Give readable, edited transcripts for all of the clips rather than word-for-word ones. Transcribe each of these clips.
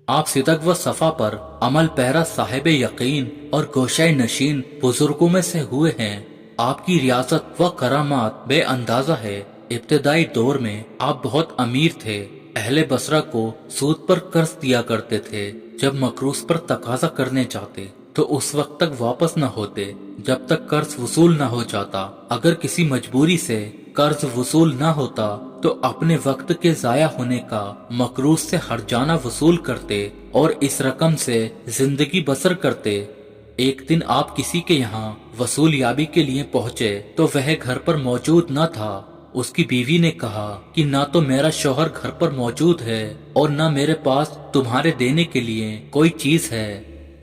आप सिदक व सफा पर अमल पैरा साहिब यकीन और गोशाए नशीन बुजुर्गों में से हुए हैं। आपकी रियासत व करामात बेअंदाजा है। इब्तदाई दौर में आप बहुत अमीर थे। अहले बसरा को सूद पर कर्ज दिया करते थे। जब मकरूज पर तकाजा करने जाते तो उस वक्त तक वापस न होते जब तक कर्ज वसूल न हो जाता। अगर किसी मजबूरी से कर्ज वसूल न होता तो अपने वक्त के जाया होने का मकरूज से हर्जाना वसूल करते और इस रकम से जिंदगी बसर करते। एक दिन आप किसी के यहाँ वसूल याबी के लिए पहुँचे तो वह घर पर मौजूद न था। उसकी बीवी ने कहा कि ना तो मेरा शौहर घर पर मौजूद है और ना मेरे पास तुम्हारे देने के लिए कोई चीज है।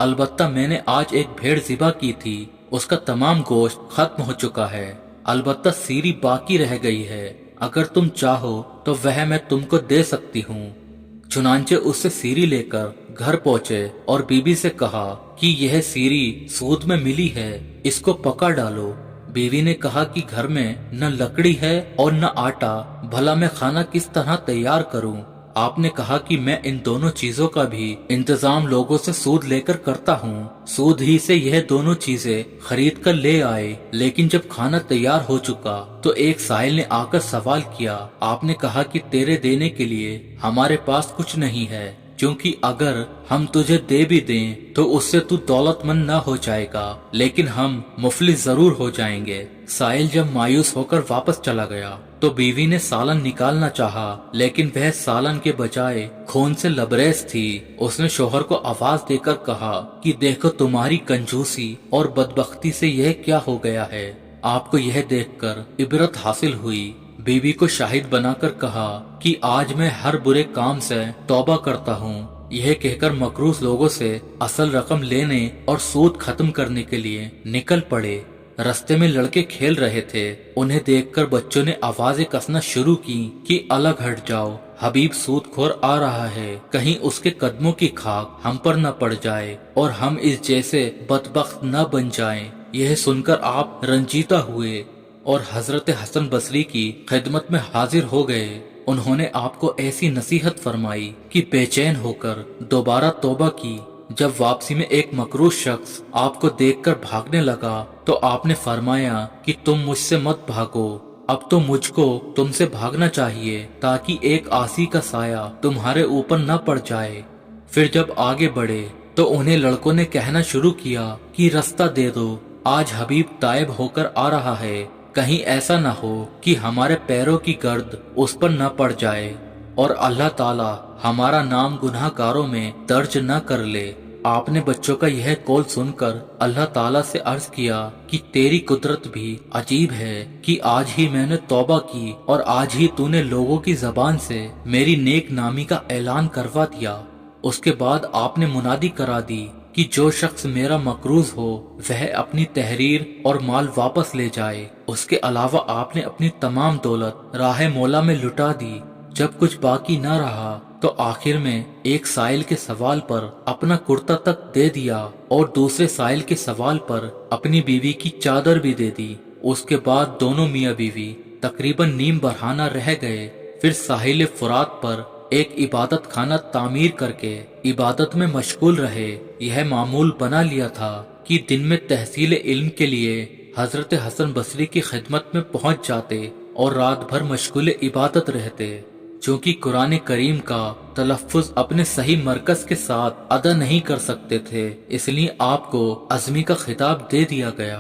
अलबत्ता मैंने आज एक भेड़ ज़िबा की थी, उसका तमाम गोश्त खत्म हो चुका है। अलबत्ता सीरी बाकी रह गई है। अगर तुम चाहो तो वह मैं तुमको दे सकती हूँ। चुनांचे उससे सीरी लेकर घर पहुँचे और बीबी से कहा कि यह सीरी सूद में मिली है, इसको पका डालो। बीवी ने कहा कि घर में न लकड़ी है और न आटा, भला मैं खाना किस तरह तैयार करूं? आपने कहा कि मैं इन दोनों चीजों का भी इंतजाम लोगों से सूद लेकर करता हूँ। सूद ही से यह दोनों चीजें खरीद कर ले आए। लेकिन जब खाना तैयार हो चुका तो एक साहिल ने आकर सवाल किया। आपने कहा कि तेरे देने के लिए हमारे पास कुछ नहीं है, क्योंकि अगर हम तुझे दे भी दें तो उससे तू दौलतमंद न हो जाएगा, लेकिन हम मुफलिस जरूर हो जाएंगे। साहिल जब मायूस होकर वापस चला गया तो बीवी ने सालन निकालना चाहा, लेकिन वह सालन के बजाय खून से लबरेज थी। उसने शोहर को आवाज देकर कहा कि देखो तुम्हारी कंजूसी और बदबख्ती से यह क्या हो गया है। आपको यह देखकर इबरत हासिल हुई। बीवी को शाहिद बनाकर कहा कि आज मैं हर बुरे काम से तौबा करता हूँ। यह कहकर मकरूज लोगों से असल रकम लेने और सूद खत्म करने के लिए निकल पड़े। रास्ते में लड़के खेल रहे थे। उन्हें देखकर बच्चों ने आवाजें कसना शुरू की कि अलग हट जाओ, हबीब सूदखोर आ रहा है, कहीं उसके कदमों की खाक हम पर न पड़ जाए और हम इस जैसे बदबख्त न बन जाएं। यह सुनकर आप रंजीता हुए और हजरत हसन बसरी की खिदमत में हाजिर हो गए। उन्होंने आपको ऐसी नसीहत फरमाई कि बेचैन होकर दोबारा तौबा की। जब वापसी में एक मकरूज शख्स आपको देखकर भागने लगा तो आपने फरमाया कि तुम मुझसे मत भागो, अब तो मुझको तुमसे भागना चाहिए ताकि एक आसी का साया तुम्हारे ऊपर न पड़ जाए। फिर जब आगे बढ़े तो उन्हें लड़कों ने कहना शुरू किया कि रास्ता दे दो, आज हबीब तायब होकर आ रहा है, कहीं ऐसा न हो कि हमारे पैरों की गर्द उस पर न पड़ जाए और अल्लाह ताला हमारा नाम गुनाहगारों में दर्ज न कर ले। आपने बच्चों का यह कौल सुनकर अल्लाह ताला से अर्ज किया कि तेरी कुदरत भी अजीब है कि आज ही मैंने तौबा की और आज ही तूने लोगों की जबान से मेरी नेक नामी का ऐलान करवा दिया। उसके बाद आपने मुनादी करा दी कि जो शख्स मेरा मकरूज हो वह अपनी तहरीर और माल वापस ले जाए। उसके अलावा आपने अपनी तमाम दौलत राह मौला में लुटा दी। जब कुछ बाकी न रहा तो आखिर में एक साइल के सवाल पर अपना कुर्ता तक दे दिया और दूसरे साइल के सवाल पर अपनी बीवी की चादर भी दे दी। उसके बाद दोनों मियाँ बीवी तकरीबन नीम बरहाना रह गए। फिर साहिल फुरात पर एक इबादत खाना तामीर करके इबादत में मशगूल रहे। यह मामूल बना लिया था कि दिन में तहसील इल्म के लिए हजरत हसन बसरी की खिदमत में पहुंच जाते और रात भर मशगूल इबादत रहते। चूँकि कुरान करीम का तलफ़्फ़ुज़ अपने सही मरकज के साथ अदा नहीं कर सकते थे, इसलिए आपको अज़मी का खिताब दे दिया गया।